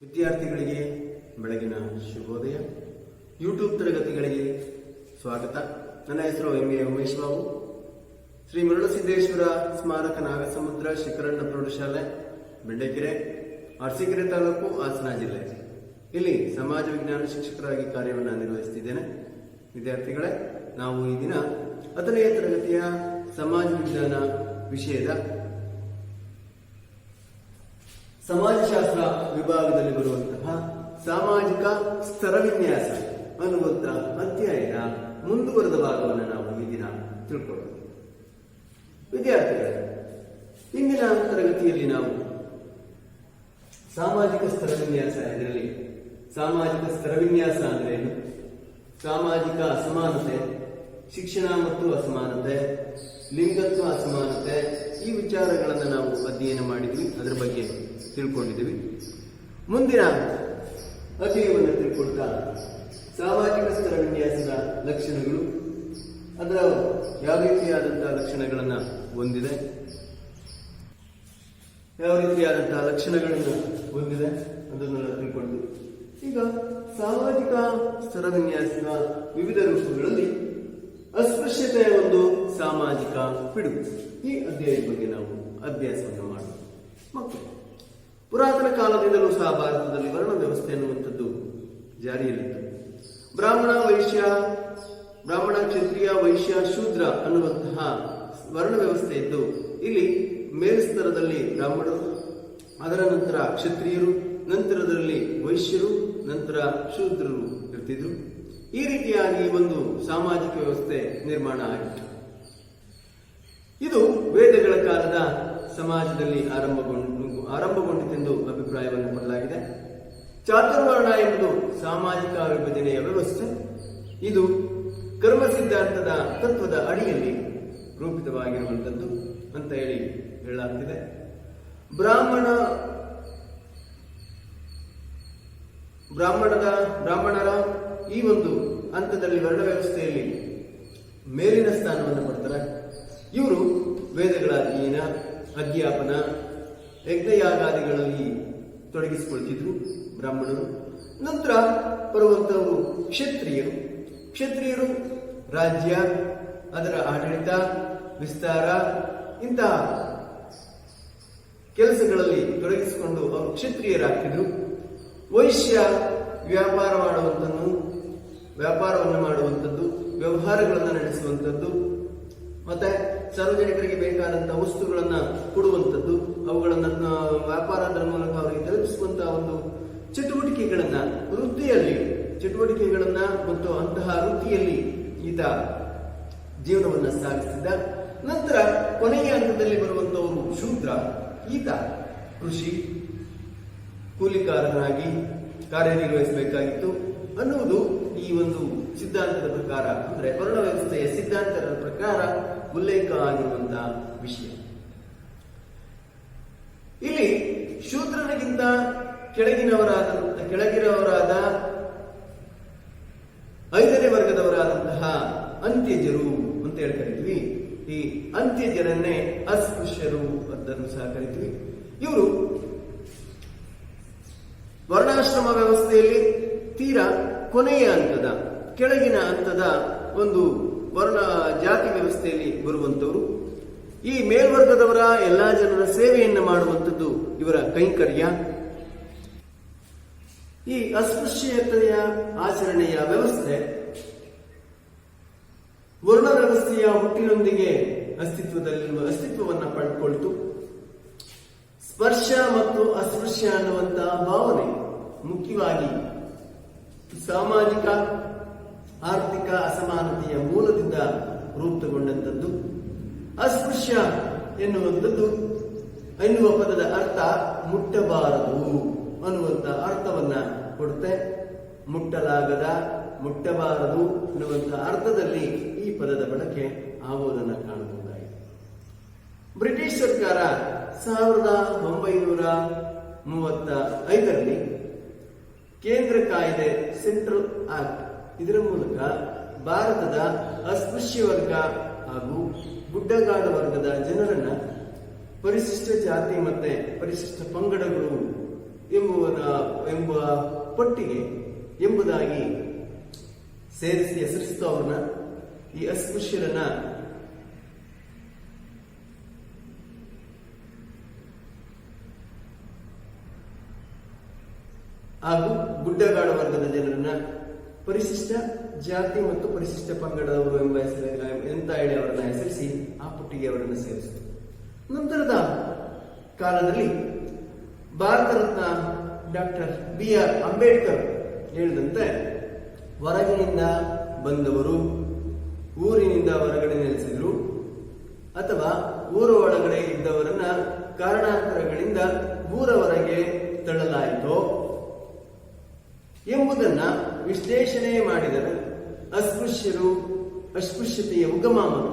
ವಿದ್ಯಾರ್ಥಿಗಳಿಗೆ ಬೆಳಗಿನ ಶುಭೋದಯ. ಯೂಟ್ಯೂಬ್ ತರಗತಿಗಳಿಗೆ ಸ್ವಾಗತ. ನನ್ನ ಹೆಸರು ಎಂ.ಎ. ಉಮೇಶ್ ಬಾಬು. ಶ್ರೀ ಮರುಳಸಿದ್ದೇಶ್ವರ ಸ್ಮಾರಕ ನಾಗಸಮುದ್ರ ಶಿಖರಣ್ಣ ಪ್ರೌಢಶಾಲೆ, ಬೆಂಡೆಕೆರೆ, ಅರಸೀಕೆರೆ ತಾಲೂಕು, ಹಾಸನ ಜಿಲ್ಲೆ. ಇಲ್ಲಿ ಸಮಾಜ ವಿಜ್ಞಾನ ಶಿಕ್ಷಕರಾಗಿ ಕಾರ್ಯವನ್ನು ನಿರ್ವಹಿಸುತ್ತಿದ್ದೇನೆ. ವಿದ್ಯಾರ್ಥಿಗಳೇ, ನಾವು ಈ ದಿನ 10ನೇ ತರಗತಿಯ ಸಮಾಜ ವಿಜ್ಞಾನ ವಿಷಯದ ಸಮಾಜಶಾಸ್ತ್ರ ವಿಭಾಗದಲ್ಲಿ ಬರುವಂತಹ ಸಾಮಾಜಿಕ ಸ್ತರವಿನ್ಯಾಸ ಅನ್ನುವಂತಹ ಅಧ್ಯಾಯದ ಮುಂದುವರೆದ ಭಾಗವನ್ನು ನಾವು ಈ ದಿನ ತಿಳ್ಕೊಳ್ಳೋಣ. ವಿದ್ಯಾರ್ಥಿಗಳೇ, ಇಂದಿನ ತರಗತಿಯಲ್ಲಿ ನಾವು ಸಾಮಾಜಿಕ ಸ್ತರವಿನ್ಯಾಸ ಇದರಲ್ಲಿ ಸಾಮಾಜಿಕ ಸ್ತರವಿನ್ಯಾಸ ಅಂದ್ರೆ ಏನು, ಸಾಮಾಜಿಕ ಅಸಮಾನತೆ, ಶಿಕ್ಷಣ ಮತ್ತು ಅಸಮಾನತೆ, ಲಿಂಗತ್ವ ಅಸಮಾನತೆ, ಈ ವಿಚಾರಗಳನ್ನು ನಾವು ಅಧ್ಯಯನ ಮಾಡಿದ್ವಿ, ಅದರ ಬಗ್ಗೆ ತಿಳ್ಕೊಂಡಿದ್ದೀವಿ. ಮುಂದಿನ ಅಧ್ಯಯನವನ್ನು ತಿಳ್ಕೊಳ್ತಾ ಸಾಮಾಜಿಕ ಸ್ತರ ವಿನ್ಯಾಸದ ಲಕ್ಷಣಗಳು, ಅದರ ಯಾವ ರೀತಿಯಾದಂತಹ ಲಕ್ಷಣಗಳನ್ನು ಹೊಂದಿದೆ, ಅದನ್ನೆಲ್ಲ ತಿಳ್ಕೊಂಡು ಈಗ ಸಾಮಾಜಿಕ ಸ್ತರ ವಿನ್ಯಾಸದ ವಿವಿಧ ರೂಪಗಳಲ್ಲಿ ಅಸ್ಪೃಶ್ಯತೆಯ ಒಂದು ಸಾಮಾಜಿಕ ಪಿಡುಗು, ಈ ಅಧ್ಯಾಯದ ಬಗ್ಗೆ ನಾವು ಅಭ್ಯಾಸವನ್ನು ಮಾಡೋಣ. ಮಕ್ಕಳು, ಪುರಾತನ ಕಾಲದಿಂದಲೂ ಸಹ ಭಾರತದಲ್ಲಿ ವರ್ಣ ವ್ಯವಸ್ಥೆ ಅನ್ನುವಂಥದ್ದು ಜಾರಿಯಲ್ಲಿತ್ತು. ಬ್ರಾಹ್ಮಣ, ಕ್ಷತ್ರಿಯ, ವೈಶ್ಯ, ಶೂದ್ರ ಅನ್ನುವಂತಹ ವರ್ಣ ವ್ಯವಸ್ಥೆ ಇದ್ದು, ಇಲ್ಲಿ ಮೇಲ್ಸ್ತರದಲ್ಲಿ ಬ್ರಾಹ್ಮಣರು, ಅದರ ನಂತರ ಕ್ಷತ್ರಿಯರು, ನಂತರದಲ್ಲಿ ವೈಶ್ಯರು, ನಂತರ ಶೂದ್ರರು ಇರ್ತಿದ್ರು. ಈ ರೀತಿಯಾಗಿ ಒಂದು ಸಾಮಾಜಿಕ ವ್ಯವಸ್ಥೆ ನಿರ್ಮಾಣ ಆಗಿತ್ತು. ಇದು ವೇದಗಳ ಕಾಲದ ಸಮಾಜದಲ್ಲಿ ಆರಂಭಗೊಂಡಿತೆಂದು ಅಭಿಪ್ರಾಯವನ್ನು ಪಡಲಾಗಿದೆ. ಚಾತುರ್ವರ್ಣ ಎಂಬುದು ಸಾಮಾಜಿಕ ವಿಭಜನೆಯ ವ್ಯವಸ್ಥೆ. ಇದು ಕರ್ಮ ಸಿದ್ಧಾಂತದ ತತ್ವದ ಅಡಿಯಲ್ಲಿ ರೂಪಿತವಾಗಿರುವಂಥದ್ದು ಅಂತ ಹೇಳಲಾಗ್ತಿದೆ. ಬ್ರಾಹ್ಮಣರ ಈ ಒಂದು ಹಂತದಲ್ಲಿ ವರ್ಣ ವ್ಯವಸ್ಥೆಯಲ್ಲಿ ಮೇಲಿನ ಸ್ಥಾನವನ್ನು ಪಡ್ತಾರೆ. ಇವರು ವೇದಗಳ ಅಧ್ಯಾಪನ, ಯಜ್ಞಯಾಗಾದಿಗಳಲ್ಲಿ ತೊಡಗಿಸಿಕೊಳ್ತಿದ್ರು ಬ್ರಾಹ್ಮಣರು. ನಂತರ ಬರುವಂತವರು ಕ್ಷತ್ರಿಯರು ರಾಜ್ಯ, ಅದರ ಆಡಳಿತ, ವಿಸ್ತಾರ, ಇಂತಹ ಕೆಲಸಗಳಲ್ಲಿ ತೊಡಗಿಸಿಕೊಂಡು ಅವರು ಕ್ಷತ್ರಿಯರಾಗ್ತಿದ್ರು. ವೈಶ್ಯ ವ್ಯಾಪಾರವನ್ನು ಮಾಡುವಂಥದ್ದು, ವ್ಯವಹಾರಗಳನ್ನು ನಡೆಸುವಂಥದ್ದು, ಮತ್ತೆ ಸಾರ್ವಜನಿಕರಿಗೆ ಬೇಕಾದಂತಹ ವಸ್ತುಗಳನ್ನ ಕೊಡುವಂಥದ್ದು, ಅವುಗಳನ್ನ ವ್ಯಾಪಾರದ ಮೂಲಕ ಅವರಿಗೆ ತಲುಪಿಸುವಂತಹ ಒಂದು ಚಟುವಟಿಕೆಗಳನ್ನ ಮತ್ತು ಅಂತಹ ವೃತ್ತಿಯಲ್ಲಿ ಈತ ಜೀವನವನ್ನ ಸಾಗಿಸಿದ್ದ. ನಂತರ ಕೊನೆಯ ಹಂತದಲ್ಲಿ ಬರುವಂತವರು ಶೂದ್ರ. ಈತ ಕೃಷಿ ಕೂಲಿಕಾರನಾಗಿ ಕಾರ್ಯನಿರ್ವಹಿಸಬೇಕಾಗಿತ್ತು ಅನ್ನುವುದು ಈ ಒಂದು ಸಿದ್ಧಾಂತದ ಪ್ರಕಾರ, ಅಂದ್ರೆ ವರ್ಣ ವ್ಯವಸ್ಥೆಯ ಸಿದ್ಧಾಂತದ ಪ್ರಕಾರ ಉಲ್ಲೇಖ ಆಗಿರುವಂತಹ ವಿಷಯ. ಇಲ್ಲಿ ಶೂದ್ರನಿಗಿಂತ ಕೆಳಗಿನವರಾದ 5ನೇ ವರ್ಗದವರಾದಂತಹ ಅಂತ್ಯಜರು ಅಂತ ಕರಿತೀವಿ. ಈ ಅಂತ್ಯಜರನ್ನೇ ಅಸ್ಪೃಶ್ಯರು ಅಂತಲೂ ಸಹ ಕರಿತೀವಿ. ಇವರು ವರ್ಣಾಶ್ರಮ ವ್ಯವಸ್ಥೆಯಲ್ಲಿ ತೀರಾ ಕೊನೆಯ ಹಂತದ, ಕೆಳಗಿನ ಹಂತದ ಒಂದು ವರ್ಣ ಜಾತಿ ವ್ಯವಸ್ಥೆಯಲ್ಲಿ ಬರುವಂತವರು. ಈ ಮೇಲ್ವರ್ಗದವರ ಎಲ್ಲಾ ಜನರ ಸೇವೆಯನ್ನು ಮಾಡುವಂಥದ್ದು ಇವರ ಕೈಂಕರ್ಯ. ಈ ಅಸ್ಪೃಶ್ಯತೆಯ ಆಚರಣೆಯ ವ್ಯವಸ್ಥೆ ವರ್ಣ ವ್ಯವಸ್ಥೆಯ ಹುಟ್ಟಿನೊಂದಿಗೆ ಅಸ್ತಿತ್ವವನ್ನು ಪಡ್ಕೊಳ್ತು. ಸ್ಪರ್ಶ ಮತ್ತು ಅಸ್ಪೃಶ್ಯ ಅನ್ನುವಂತಹ ಭಾವನೆ ಮುಖ್ಯವಾಗಿ ಸಾಮಾಜಿಕ ಆರ್ಥಿಕ ಅಸಮಾನತೆಯ ಮೂಲದಿಂದ ರೂಪುಗೊಂಡಂಥದ್ದು. ಅಸ್ಪೃಶ್ಯ ಎನ್ನುವ ಪದದ ಅರ್ಥ ಮುಟ್ಟಬಾರದು ಅನ್ನುವಂಥ ಅರ್ಥವನ್ನ ಕೊಡುತ್ತೆ. ಮುಟ್ಟಬಾರದು ಅನ್ನುವಂಥ ಅರ್ಥದಲ್ಲಿ ಈ ಪದದ ಬಳಕೆ ಆಗುವುದನ್ನು ಕಾಣಬಹುದಾಗಿದೆ. ಬ್ರಿಟಿಷ್ ಸರ್ಕಾರ 1935ರಲ್ಲಿ ಕೇಂದ್ರ ಕಾಯ್ದೆ, ಸೆಂಟ್ರಲ್ ಆಕ್ಟ್, ಇದರ ಮೂಲಕ ಭಾರತದ ಅಸ್ಪೃಶ್ಯ ವರ್ಗ ಹಾಗೂ ಗುಡ್ಡಗಾಡು ವರ್ಗದ ಜನರನ್ನ ಪರಿಶಿಷ್ಟ ಜಾತಿ ಮತ್ತೆ ಪರಿಶಿಷ್ಟ ಪಂಗಡಗಳು ಎಂಬ ಪಟ್ಟಿಗೆ ಎಂಬುದಾಗಿ ಸೇರಿಸಿ ಹೆಸರಿಸ್ತು ಅವ್ರನ್ನ. ಈ ಅಸ್ಪೃಶ್ಯರನ್ನ ಹಾಗೂ ಗುಡ್ಡಗಾಡು ವರ್ಗದ ಜನರನ್ನ ಪರಿಶಿಷ್ಟ ಜಾತಿ ಮತ್ತು ಪರಿಶಿಷ್ಟ ಪಂಗಡದವರು ಎಂಬ ಎಂತ ಹೇಳಿ ಅವರನ್ನ ಹೆಸರಿಸಿ ಆ ಪಟ್ಟಿಗೆ ಅವರನ್ನು ಸೇರಿಸಿತು. ನಂತರದ ಕಾಲದಲ್ಲಿ ಭಾರತ ರತ್ನ ಡಾಕ್ಟರ್ BR ಅಂಬೇಡ್ಕರ್ ಹೇಳಿದಂತೆ ಹೊರಗಿನಿಂದ ಬಂದವರು ಊರಿನಿಂದ ಹೊರಗಡೆ ನೆಲೆಸಿದ್ರು ಅಥವಾ ಊರ ಒಳಗಡೆ ಇದ್ದವರನ್ನ ಕಾರಣಾಂತರಗಳಿಂದ ಊರ ಹೊರಗೆ ತಳ್ಳಲಾಯಿತು ಎಂಬುದನ್ನ ವಿಶ್ಲೇಷಣೆ ಮಾಡಿದರೆ ಅಸ್ಪೃಶ್ಯತೆಯ ಉಗಮ ಮತ್ತು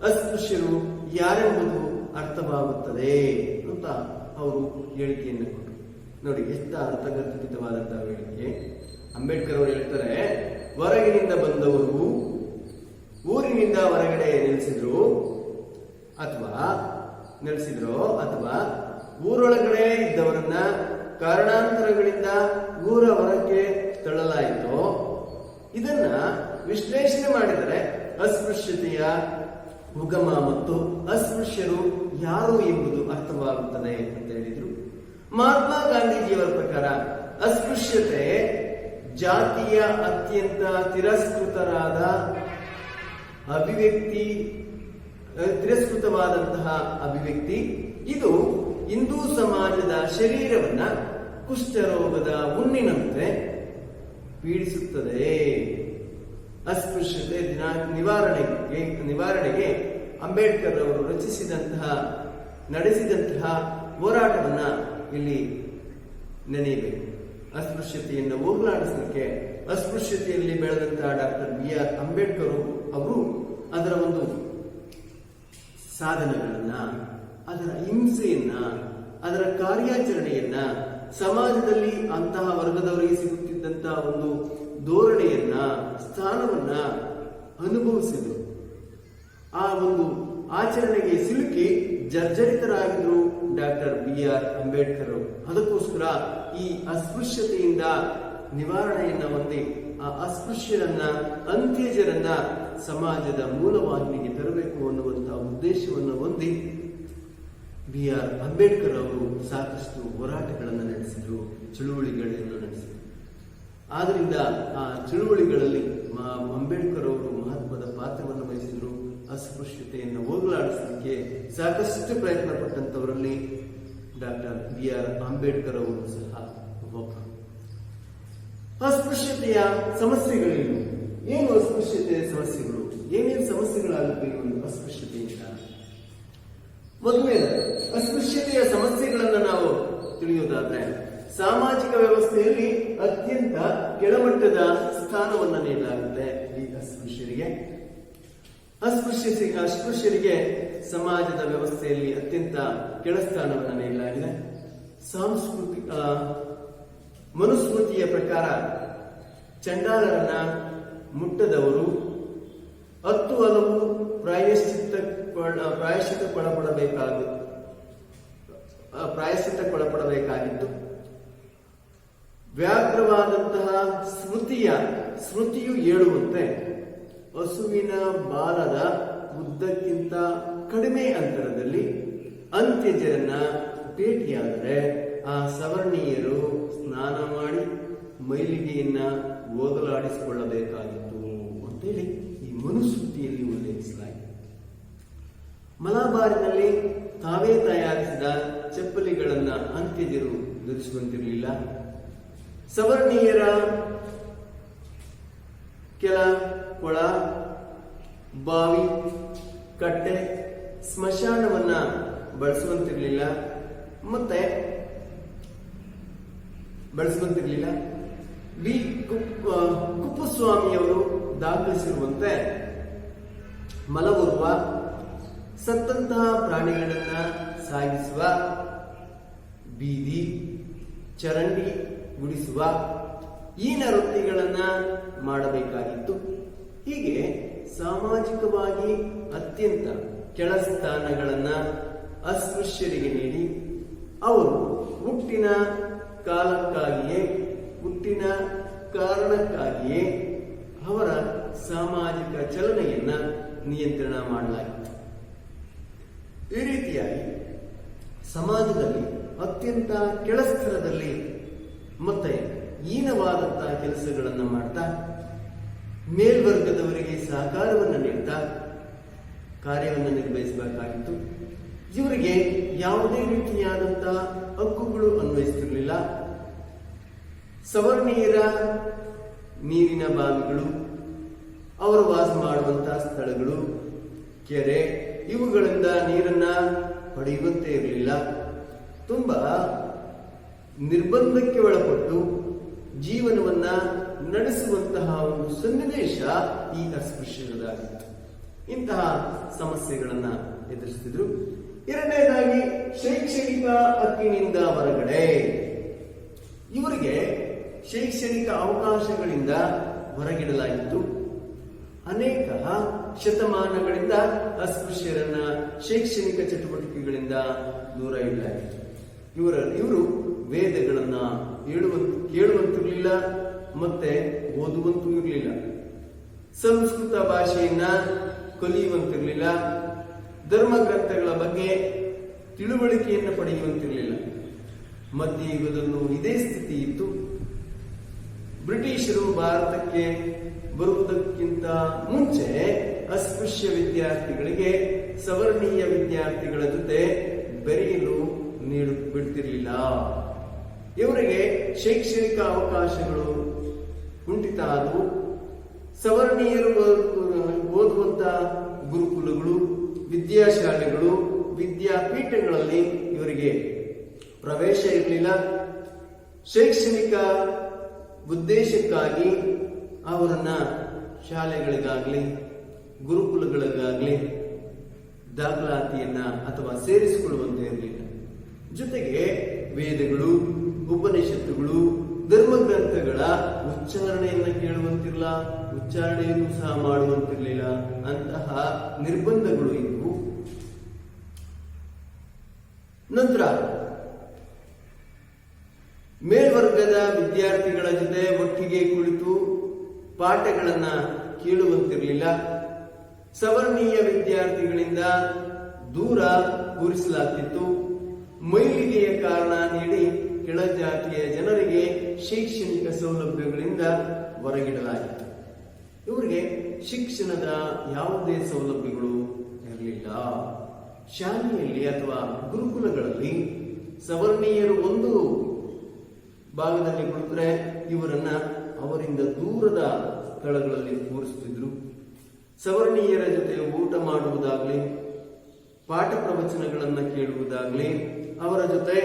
ಅಸ್ಪೃಶ್ಯರು ಯಾರೆಂಬುದು ಅರ್ಥವಾಗುತ್ತದೆ ಅಂತ ಅವರು ಹೇಳಿಕೆಯನ್ನು ಕೊಟ್ಟರು. ನೋಡಿ, ಎಷ್ಟು ಅರ್ಥಗರ್ಭಿತವಾದಂತಹ ಹೇಳಿಕೆ. ಅಂಬೇಡ್ಕರ್ ಅವರು ಹೇಳ್ತಾರೆ, ಹೊರಗಿನಿಂದ ಬಂದವರು ಊರಿನಿಂದ ಹೊರಗಡೆ ನೆಲೆಸಿದ್ರು ಅಥವಾ ಊರೊಳಗಡೆ ಇದ್ದವರನ್ನ ಕಾರಣಾಂತರಗಳಿಂದ ಊರ ಹೊರಕ್ಕೆ ತಳ್ಳಲಾಯಿತು. ಇದನ್ನ ವಿಶ್ಲೇಷಣೆ ಮಾಡಿದರೆ ಅಸ್ಪೃಶ್ಯತೆಯ ಉಗಮ ಮತ್ತು ಅಸ್ಪೃಶ್ಯರು ಯಾರು ಎಂಬುದು ಅರ್ಥವಾಗುತ್ತದೆ ಅಂತ ಹೇಳಿದ್ರು. ಮಹಾತ್ಮ ಗಾಂಧೀಜಿಯವರ ಪ್ರಕಾರ ಅಸ್ಪೃಶ್ಯತೆ ಜಾತಿಯ ಅತ್ಯಂತ ತಿರಸ್ಕೃತವಾದಂತಹ ಅಭಿವ್ಯಕ್ತಿ. ಇದು ಹಿಂದೂ ಸಮಾಜದ ಶರೀರವನ್ನ ಕುಷ್ಠರೋಗದ ಹುಣ್ಣಿನಂತೆ ಪೀಡಿಸುತ್ತದೆ. ಅಸ್ಪೃಶ್ಯತೆ ನಿವಾರಣೆಗೆ ಅಂಬೇಡ್ಕರ್ ಅವರು ನಡೆಸಿದಂತಹ ಹೋರಾಟವನ್ನ ಇಲ್ಲಿ ನೆನೆಯಬೇಕು. ಅಸ್ಪೃಶ್ಯತೆಯನ್ನು ಹೋಗಲಾಡಿಸಲಿಕ್ಕೆ ಅಸ್ಪೃಶ್ಯತೆಯಲ್ಲಿ ಬೆಳೆದಂತಹ ಡಾಕ್ಟರ್ BR ಅಂಬೇಡ್ಕರ್ ಅವರು ಅದರ ಒಂದು ಸಾಧನೆಗಳನ್ನ, ಅದರ ಹಿಂಸೆಯನ್ನ, ಅದರ ಕಾರ್ಯಾಚರಣೆಯನ್ನ, ಸಮಾಜದಲ್ಲಿ ಅಂತಹ ವರ್ಗದವರಿಗೆ ಸಿಗುತ್ತಿದ್ದಂತಹ ಒಂದು ಧೋರಣೆಯನ್ನ, ಸ್ಥಾನವನ್ನ ಅನುಭವಿಸಿದರು. ಆ ಒಂದು ಆಚರಣೆಗೆ ಸಿಲುಕಿ ಜರ್ಜರಿತರಾಗಿದ್ರು ಡಾಕ್ಟರ್ BR ಅಂಬೇಡ್ಕರ್. ಅದಕ್ಕೋಸ್ಕರ ಈ ಅಸ್ಪೃಶ್ಯತೆಯಿಂದ ನಿವಾರಣೆಯನ್ನ ಹೊಂದಿ ಆ ಅಸ್ಪೃಶ್ಯರನ್ನ, ಅಂತ್ಯಜರನ್ನ ಸಮಾಜದ ಮೂಲವಾಹಿನಿಗೆ ತರಬೇಕು ಅನ್ನುವಂತಹ ಉದ್ದೇಶವನ್ನು ಹೊಂದಿ BR ಅಂಬೇಡ್ಕರ್ ಅವರು ಸಾಕಷ್ಟು ಹೋರಾಟಗಳನ್ನು ನಡೆಸಿದರು, ಚಳುವಳಿಗಳನ್ನು ನಡೆಸಿದರು. ಆದ್ರಿಂದ ಆ ಚಳುವಳಿಗಳಲ್ಲಿ ಅಂಬೇಡ್ಕರ್ ಅವರು ಮಹತ್ವದ ಪಾತ್ರವನ್ನು ವಹಿಸಿದರು. ಅಸ್ಪೃಶ್ಯತೆಯನ್ನು ಹೋಗಲಾಡಿಸಲಿಕ್ಕೆ ಸಾಕಷ್ಟು ಪ್ರಯತ್ನ ಪಟ್ಟಂತವರಲ್ಲಿ ಡಾಕ್ಟರ್ BR ಅಂಬೇಡ್ಕರ್ ಅವರು ಸಹ ಒಬ್ಬರು. ಅಸ್ಪೃಶ್ಯತೆಯ ಸಮಸ್ಯೆಗಳೇನು? ಏನು ಅಸ್ಪೃಶ್ಯತೆಯ ಸಮಸ್ಯೆಗಳು? ಏನೇನು ಸಮಸ್ಯೆಗಳಾಗುತ್ತೆ ಈ ಒಂದು ಅಸ್ಪೃಶ್ಯತೆಯಿಂದ? ಮೊದಲನೇ ಅಸ್ಪೃಶ್ಯತೆಯ ಸಮಸ್ಯೆಗಳನ್ನ ನಾವು ತಿಳಿಯುವುದಾದ್ರೆ, ಸಾಮಾಜಿಕ ವ್ಯವಸ್ಥೆಯಲ್ಲಿ ಅತ್ಯಂತ ಕೆಳಮಟ್ಟದ ಸ್ಥಾನವನ್ನು ನೀಡಲಾಗುತ್ತೆ ಈ ಅಸ್ಪೃಶ್ಯರಿಗೆ. ಅಸ್ಪೃಶ್ಯರಿಗೆ ಸಮಾಜದ ವ್ಯವಸ್ಥೆಯಲ್ಲಿ ಅತ್ಯಂತ ಕೆಳಸ್ಥಾನವನ್ನು ನೀಡಲಾಗಿದೆ. ಮನುಸ್ಮೃತಿಯ ಪ್ರಕಾರ ಚಂಡಾಲರನ್ನ ಮುಟ್ಟದವರು 10 ಹಲವು ಪ್ರಾಯಶ್ಚಿತ್ತಕ್ಕೊಳಪಡಬೇಕಾಗಿತ್ತು. ವ್ಯಾಘ್ರವಾದಂತಹ ಸ್ಮೃತಿಯು ಹೇಳುವಂತೆ ಹಸುವಿನ ಬಾಲದ ಉದ್ದಕ್ಕಿಂತ ಕಡಿಮೆ ಅಂತರದಲ್ಲಿ ಅಂತ್ಯಜರನ್ನ ಭೇಟಿಯಾದರೆ ಆ ಸವರ್ಣೀಯರು ಸ್ನಾನ ಮಾಡಿ ಮೈಲಿಗೆಯನ್ನ ಹೋಗಲಾಡಿಸಿಕೊಳ್ಳಬೇಕಾಗಿತ್ತು ಅಂತೇಳಿ ಈ ಮನುಸ್ಮೃತಿಯಲ್ಲಿ ಉಲ್ಲೇಖಿಸಲಾಗಿದೆ. ಮಲಬಾರಿನಲ್ಲಿ ತಾವೇ ತಯಾರಿಸಿದ ಚಪ್ಪಲಿಗಳನ್ನ ಅಂತ್ಯಜರು ಧರಿಸುವಂತಿರಲಿಲ್ಲ. ಸವರ್ಣೀಯರ ಕೆಲ ಕೊಳ, ಬಾವಿ, ಕಟ್ಟೆ, ಸ್ಮಶಾನವನ್ನ ಬಳಸುವಂತಿರಲಿಲ್ಲ. ಬಿ ಕುಪ್ಪುಸ್ವಾಮಿಯವರು ದಾಖಲಿಸಿರುವಂತೆ ಮಲಗುರುವ, ಸತ್ತಂತಹ ಪ್ರಾಣಿಗಳನ್ನ ಸಾಗಿಸುವ, ಬೀದಿ ಚರಂಡಿ ಗುಡಿಸುವ ಈನ ವೃತ್ತಿಗಳನ್ನ ಮಾಡಬೇಕಾಗಿತ್ತು. ಹೀಗೆ ಸಾಮಾಜಿಕವಾಗಿ ಅತ್ಯಂತ ಕೆಳ ಸ್ಥಾನಗಳನ್ನ ಅಸ್ಪೃಶ್ಯರಿಗೆ ನೀಡಿ ಅವರು ಹುಟ್ಟಿನ ಕಾಲಕ್ಕಾಗಿಯೇ, ಹುಟ್ಟಿನ ಕಾರಣಕ್ಕಾಗಿಯೇ ಅವರ ಸಾಮಾಜಿಕ ಚಲನೆಯನ್ನ ನಿಯಂತ್ರಣ ಮಾಡಲಾಗಿತ್ತು. ಈ ರೀತಿಯಾಗಿ ಸಮಾಜದಲ್ಲಿ ಅತ್ಯಂತ ಕೆಳಸ್ತರದಲ್ಲಿ ಮತ್ತೆ ಹೀನವಾದಂತಹ ಕೆಲಸಗಳನ್ನು ಮಾಡ್ತಾ ಮೇಲ್ವರ್ಗದವರಿಗೆ ಸಹಕಾರವನ್ನು ನೀಡ್ತಾ ಕಾರ್ಯವನ್ನು ನಿರ್ವಹಿಸಬೇಕಾಗಿತ್ತು. ಇವರಿಗೆ ಯಾವುದೇ ರೀತಿಯಾದಂತಹ ಹಕ್ಕುಗಳು ಅನ್ವಯಿಸುತ್ತಿರಲಿಲ್ಲ. ಸವರ್ಣೀಯರ ನೀರಿನ ಬಾವಿಗಳು, ಅವರು ವಾಸ ಮಾಡುವಂತಹ ಸ್ಥಳಗಳು, ಕೆರೆ, ಇವುಗಳಿಂದ ನೀರನ್ನ ಪಡೆಯುವಂತೆ ಇರಲಿಲ್ಲ. ತುಂಬಾ ನಿರ್ಬಂಧಕ್ಕೆ ಒಳಪಟ್ಟು ಜೀವನವನ್ನ ನಡೆಸುವಂತಹ ಒಂದು ಸನ್ನಿವೇಶ ಈ ಅಸ್ಪೃಶ್ಯರದಾಗಿತ್ತು. ಇಂತಹ ಸಮಸ್ಯೆಗಳನ್ನ ಎದುರಿಸುತ್ತಿದ್ರು. ಎರಡನೇದಾಗಿ ಶೈಕ್ಷಣಿಕ ಹಕ್ಕಿನಿಂದ ಹೊರಗಡೆ, ಇವರಿಗೆ ಶೈಕ್ಷಣಿಕ ಅವಕಾಶಗಳಿಂದ ಹೊರಗಿಡಲಾಗಿತ್ತು. ಅನೇಕ ಶತಮಾನಗಳಿಂದ ಅಸ್ಪೃಶ್ಯರನ್ನ ಶೈಕ್ಷಣಿಕ ಚಟುವಟಿಕೆಗಳಿಂದ ದೂರ ಇಡಲಾಗಿತ್ತು. ಇವರು ವೇದಗಳನ್ನ ಕೇಳುವಂತಿರಲಿಲ್ಲ, ಮತ್ತೆ ಓದುವಂತೂ ಇರಲಿಲ್ಲ. ಸಂಸ್ಕೃತ ಭಾಷೆಯನ್ನ ಕಲಿಯುವಂತಿರಲಿಲ್ಲ. ಧರ್ಮ ಗ್ರಂಥಗಳ ಬಗ್ಗೆ ತಿಳುವಳಿಕೆಯನ್ನು ಪಡೆಯುವಂತಿರಲಿಲ್ಲ. ಮಧ್ಯಯುಗದಲ್ಲೂ ಇದೇ ಸ್ಥಿತಿ ಇತ್ತು. ಬ್ರಿಟಿಷರು ಭಾರತಕ್ಕೆ ಬರುವುದಕ್ಕಿಂತ ಮುಂಚೆ ಅಸ್ಪೃಶ್ಯ ವಿದ್ಯಾರ್ಥಿಗಳಿಗೆ ಸವರ್ಣೀಯ ವಿದ್ಯಾರ್ಥಿಗಳ ಜೊತೆ ಬೆರೆಯಲು ಬಿಡ್ತಿರ್ಲಿಲ್ಲ. ಇವರಿಗೆ ಶೈಕ್ಷಣಿಕ ಅವಕಾಶಗಳು ಕುಂಠಿತ ಆದವು. ಸವರ್ಣೀಯರು ಓದುವಂತ ಗುರುಕುಲಗಳು, ವಿದ್ಯಾಶಾಲೆಗಳು, ವಿದ್ಯಾಪೀಠಗಳಲ್ಲಿ ಇವರಿಗೆ ಪ್ರವೇಶ ಇರಲಿಲ್ಲ. ಶೈಕ್ಷಣಿಕ ಉದ್ದೇಶಕ್ಕಾಗಿ ಅವರನ್ನ ಶಾಲೆಗಳಿಗಾಗ್ಲಿ ಗುರುಕುಲಗಳಿಗಾಗ್ಲಿ ದಾಖಲಾತಿಯನ್ನ ಅಥವಾ ಸೇರಿಸಿಕೊಳ್ಳುವಂತೆ ಇರಲಿಲ್ಲ. ಜೊತೆಗೆ ವೇದಗಳು, ಉಪನಿಷತ್ತುಗಳು, ಧರ್ಮಗ್ರಂಥಗಳ ಉಚ್ಚಾರಣೆಯನ್ನ ಕೇಳುವಂತಿರಲಿಲ್ಲ, ಉಚ್ಚಾರಣೆಯನ್ನು ಸಹ ಮಾಡುವಂತಿರಲಿಲ್ಲ. ಅಂತಹ ನಿರ್ಬಂಧಗಳು ಇದ್ವು. ನಂತರ ಮೇಲ್ವರ್ಗದ ವಿದ್ಯಾರ್ಥಿಗಳ ಜೊತೆ ಒಟ್ಟಿಗೆ ಕುಳಿತು ಪಾಠಗಳನ್ನ ಕೇಳುವಂತಿರಲಿಲ್ಲ. ಸವರ್ಣೀಯ ವಿದ್ಯಾರ್ಥಿಗಳಿಂದ ದೂರ ಕೂರಿಸಲಾಗ್ತಿತ್ತು. ಮೈಲಿಗೆಯ ಕಾರಣ ನೀಡಿ ಕೆಳಜಾತಿಯ ಜನರಿಗೆ ಶೈಕ್ಷಣಿಕ ಸೌಲಭ್ಯಗಳಿಂದ ಹೊರಗಿಡಲಾಗಿತ್ತು. ಇವರಿಗೆ ಶಿಕ್ಷಣದ ಯಾವುದೇ ಸೌಲಭ್ಯಗಳು ಇರಲಿಲ್ಲ. ಶಾಲೆಯಲ್ಲಿ ಅಥವಾ ಗುರುಕುಲಗಳಲ್ಲಿ ಸವರ್ಣೀಯರು ಒಂದು ಭಾಗದಲ್ಲಿ ಕುಳಿತರೆ ಇವರನ್ನ ಅವರಿಂದ ದೂರದ ಸ್ಥಳಗಳಲ್ಲಿ ಕೂರಿಸುತ್ತಿದ್ರು. ಸವರ್ಣೀಯರ ಜೊತೆ ಊಟ ಮಾಡುವುದಾಗ್ಲಿ, ಪಾಠ ಪ್ರವಚನಗಳನ್ನ ಕೇಳುವುದಾಗ್ಲಿ, ಅವರ ಜೊತೆ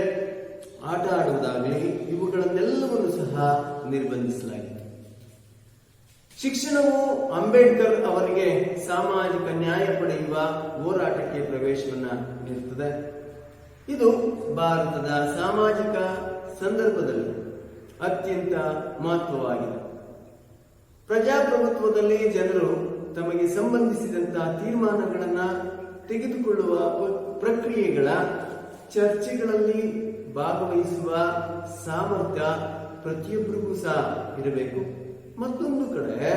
ಆಟ ಆಡುವುದಾಗ್ಲಿ, ಇವುಗಳನ್ನೆಲ್ಲವನ್ನು ಸಹ ನಿರ್ಬಂಧಿಸಲಾಗಿತ್ತು. ಶಿಕ್ಷಣವು ಅಂಬೇಡ್ಕರ್ ಅವರಿಗೆ ಸಾಮಾಜಿಕ ನ್ಯಾಯ ಪಡೆಯುವ ಹೋರಾಟಕ್ಕೆ ಪ್ರವೇಶವನ್ನ ನೀಡುತ್ತದೆ. ಇದು ಭಾರತದ ಸಾಮಾಜಿಕ ಸಂದರ್ಭದಲ್ಲಿ ಅತ್ಯಂತ ಮಹತ್ವವಾಗಿದೆ. ಪ್ರಜಾಪ್ರಭುತ್ವದಲ್ಲಿ ಜನರು ತಮಗೆ ಸಂಬಂಧಿಸಿದಂತಹ ತೀರ್ಮಾನಗಳನ್ನ ತೆಗೆದುಕೊಳ್ಳುವ ಪ್ರಕ್ರಿಯೆಗಳ ಚರ್ಚೆಗಳಲ್ಲಿ ಭಾಗವಹಿಸುವ ಸಾಮರ್ಥ್ಯ ಪ್ರತಿಯೊಬ್ಬರಿಗೂ ಸಹ ಇರಬೇಕು. ಮತ್ತೊಂದು ಕಡೆ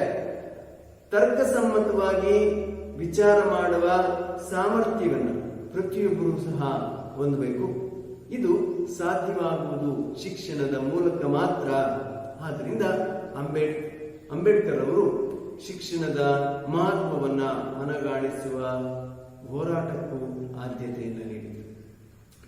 ತರ್ಕಸಮ್ಮತವಾಗಿ ವಿಚಾರ ಮಾಡುವ ಸಾಮರ್ಥ್ಯವನ್ನು ಪ್ರತಿಯೊಬ್ಬರೂ ಸಹ ಹೊಂದಬೇಕು. ಇದು ಸಾಧ್ಯವಾಗುವುದು ಶಿಕ್ಷಣದ ಮೂಲಕ ಮಾತ್ರ. ಆದ್ದರಿಂದ ಅಂಬೇಡ್ಕರ್ ಅವರು ಶಿಕ್ಷಣದ ಮಹತ್ವವನ್ನ ಮನಗಾಣಿಸುವ ಹೋರಾಟಕ್ಕೂ ಆದ್ಯತೆಯನ್ನು ನೀಡಿದರು.